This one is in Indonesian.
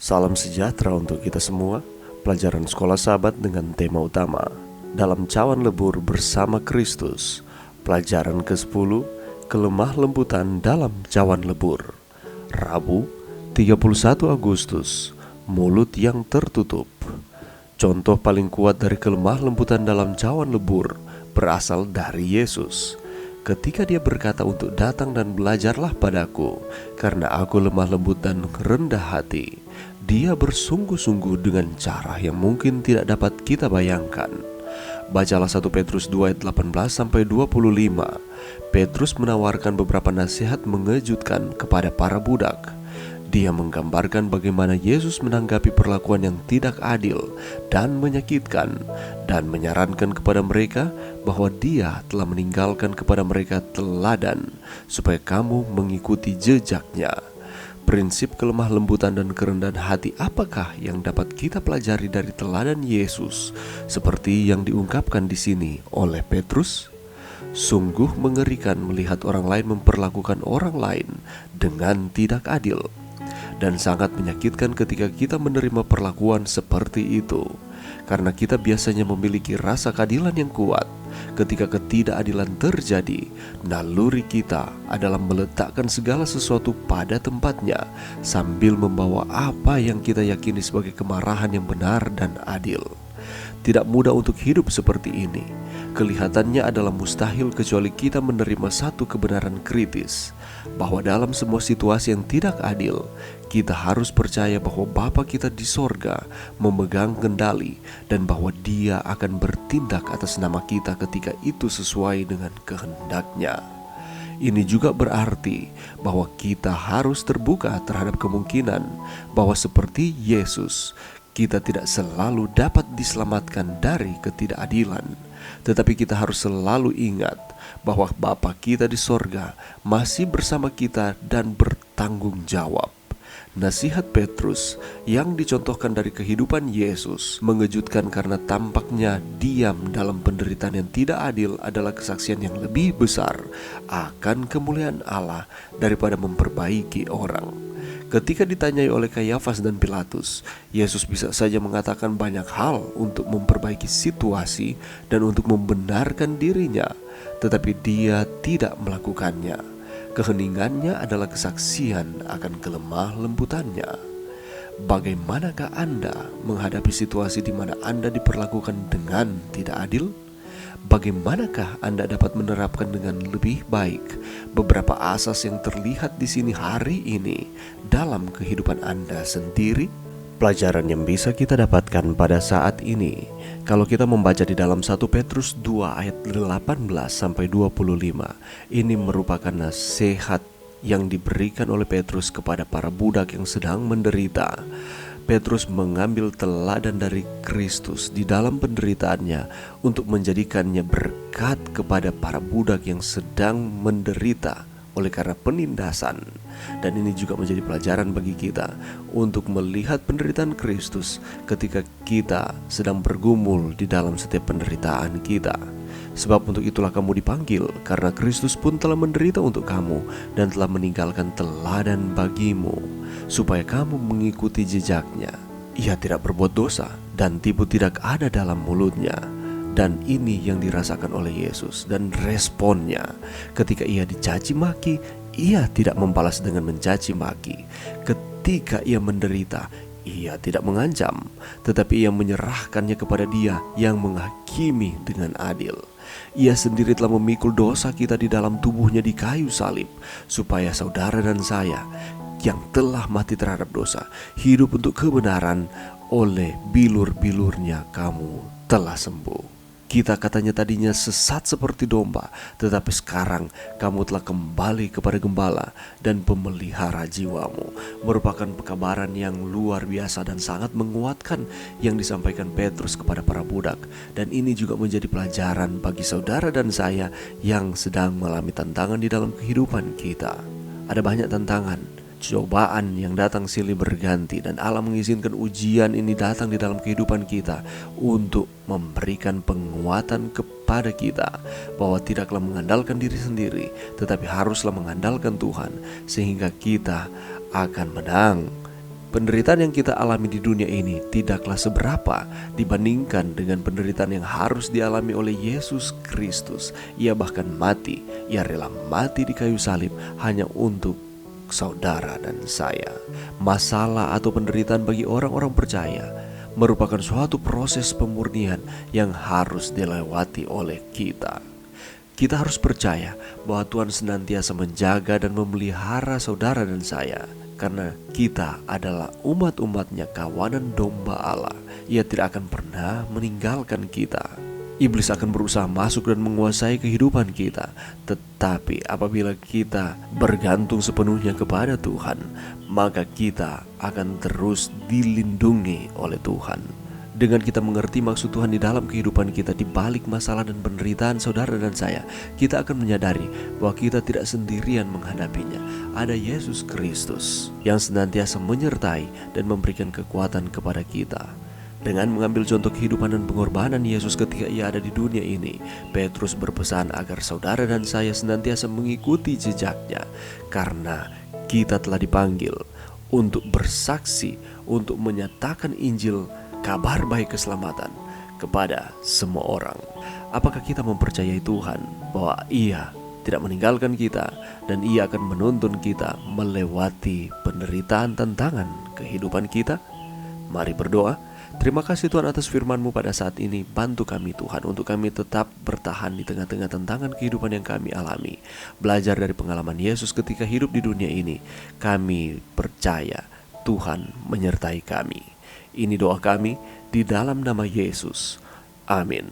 Salam sejahtera untuk kita semua. Pelajaran Sekolah Sahabat dengan tema utama Dalam Cawan Lebur Bersama Kristus. Pelajaran ke-10, Kelemah Lembutan dalam Cawan Lebur. Rabu, 31 Agustus, Mulut yang tertutup. Contoh paling kuat dari kelemah lembutan dalam cawan lebur berasal dari Yesus. Ketika dia berkata untuk datang dan belajarlah padaku, karena aku lemah lembut dan rendah hati. Dia bersungguh-sungguh dengan cara yang mungkin tidak dapat kita bayangkan. Bacalah 1 Petrus 2 ayat 18-25. Petrus menawarkan beberapa nasihat mengejutkan kepada para budak. Dia menggambarkan bagaimana Yesus menanggapi perlakuan yang tidak adil dan menyakitkan, dan menyarankan kepada mereka bahwa Dia telah meninggalkan kepada mereka teladan supaya kamu mengikuti jejaknya. Prinsip kelemah lembutan dan kerendahan hati apakah yang dapat kita pelajari dari teladan Yesus seperti yang diungkapkan di sini oleh Petrus? Sungguh mengerikan melihat orang lain memperlakukan orang lain dengan tidak adil, dan sangat menyakitkan ketika kita menerima perlakuan seperti itu, karena kita biasanya memiliki rasa keadilan yang kuat. Ketika ketidakadilan terjadi, naluri kita adalah meletakkan segala sesuatu pada tempatnya, sambil membawa apa yang kita yakini sebagai kemarahan yang benar dan adil. Tidak mudah untuk hidup seperti ini. Kelihatannya adalah mustahil kecuali kita menerima satu kebenaran kritis, bahwa dalam semua situasi yang tidak adil, kita harus percaya bahwa Bapa kita di sorga memegang kendali, dan bahwa Dia akan bertindak atas nama kita ketika itu sesuai dengan kehendaknya. Ini juga berarti bahwa kita harus terbuka terhadap kemungkinan bahwa seperti Yesus, kita tidak selalu dapat diselamatkan dari ketidakadilan. Tetapi kita harus selalu ingat bahwa Bapa kita di sorga masih bersama kita dan bertanggung jawab. Nasihat Petrus yang dicontohkan dari kehidupan Yesus mengejutkan karena tampaknya diam dalam penderitaan yang tidak adil adalah kesaksian yang lebih besar akan kemuliaan Allah daripada memperbaiki orang. Ketika ditanyai oleh Kayafas dan Pilatus, Yesus bisa saja mengatakan banyak hal untuk memperbaiki situasi dan untuk membenarkan dirinya, tetapi Dia tidak melakukannya. Keheningannya adalah kesaksian akan kelemah lembutannya. Bagaimanakah Anda menghadapi situasi di mana Anda diperlakukan dengan tidak adil? Bagaimanakah Anda dapat menerapkan dengan lebih baik beberapa asas yang terlihat di sini hari ini dalam kehidupan Anda sendiri? Pelajaran yang bisa kita dapatkan pada saat ini, kalau kita membaca di dalam 1 Petrus 2 ayat 18-25, ini merupakan nasihat yang diberikan oleh Petrus kepada para budak yang sedang menderita. Petrus mengambil teladan dari Kristus di dalam penderitaannya untuk menjadikannya berkat kepada para budak yang sedang menderita oleh karena penindasan. Dan ini juga menjadi pelajaran bagi kita untuk melihat penderitaan Kristus ketika kita sedang bergumul di dalam setiap penderitaan kita. Sebab untuk itulah kamu dipanggil, karena Kristus pun telah menderita untuk kamu dan telah meninggalkan teladan bagimu, supaya kamu mengikuti jejaknya. Ia tidak berbuat dosa dan tipu tidak ada dalam mulutnya. Dan ini yang dirasakan oleh Yesus, dan responnya ketika ia dicaci maki, ia tidak membalas dengan mencaci maki. Ketika ia menderita, ia tidak mengancam, tetapi ia menyerahkannya kepada Dia yang menghakimi dengan adil. Ia sendiri telah memikul dosa kita di dalam tubuhnya di kayu salib, supaya saudara dan saya yang telah mati terhadap dosa hidup untuk kebenaran. Oleh bilur-bilurnya kamu telah sembuh. Kita katanya tadinya sesat seperti domba, tetapi sekarang kamu telah kembali kepada gembala dan pemelihara jiwamu. Merupakan pekabaran yang luar biasa dan sangat menguatkan yang disampaikan Petrus kepada para budak. Dan ini juga menjadi pelajaran bagi saudara dan saya yang sedang mengalami tantangan di dalam kehidupan kita. Ada banyak tantangan, cobaan yang datang silih berganti, dan Allah mengizinkan ujian ini datang di dalam kehidupan kita untuk memberikan penguatan kepada kita bahwa tidaklah mengandalkan diri sendiri, tetapi haruslah mengandalkan Tuhan, sehingga kita akan menang Penderitaan yang kita alami di dunia ini tidaklah seberapa dibandingkan dengan penderitaan yang harus dialami oleh Yesus Kristus. Ia bahkan mati, ia rela mati di kayu salib hanya untuk saudara dan saya. Masalah atau penderitaan bagi orang-orang percaya merupakan suatu proses pemurnian yang harus dilewati oleh kita. Kita harus percaya bahwa Tuhan senantiasa menjaga dan memelihara saudara dan saya, karena kita adalah umat-umatnya, kawanan domba Allah. Ia tidak akan pernah meninggalkan kita. Iblis akan berusaha masuk dan menguasai kehidupan kita. Tetapi apabila kita bergantung sepenuhnya kepada Tuhan, maka kita akan terus dilindungi oleh Tuhan. Dengan kita mengerti maksud Tuhan di dalam kehidupan kita di balik masalah dan penderitaan saudara dan saya, kita akan menyadari bahwa kita tidak sendirian menghadapinya. Ada Yesus Kristus yang senantiasa menyertai dan memberikan kekuatan kepada kita. Dengan mengambil contoh kehidupan dan pengorbanan Yesus ketika ia ada di dunia ini, Petrus berpesan agar saudara dan saya senantiasa mengikuti jejaknya, karena kita telah dipanggil untuk bersaksi, untuk menyatakan Injil, kabar baik keselamatan kepada semua orang. Apakah kita mempercayai Tuhan bahwa Ia tidak meninggalkan kita dan Ia akan menuntun kita melewati penderitaan tantangan kehidupan kita? Mari berdoa. Terima kasih Tuhan atas firman-Mu pada saat ini. Bantu kami Tuhan untuk kami tetap bertahan di tengah-tengah tantangan kehidupan yang kami alami. Belajar dari pengalaman Yesus ketika hidup di dunia ini. Kami percaya Tuhan menyertai kami. Ini doa kami di dalam nama Yesus. Amin.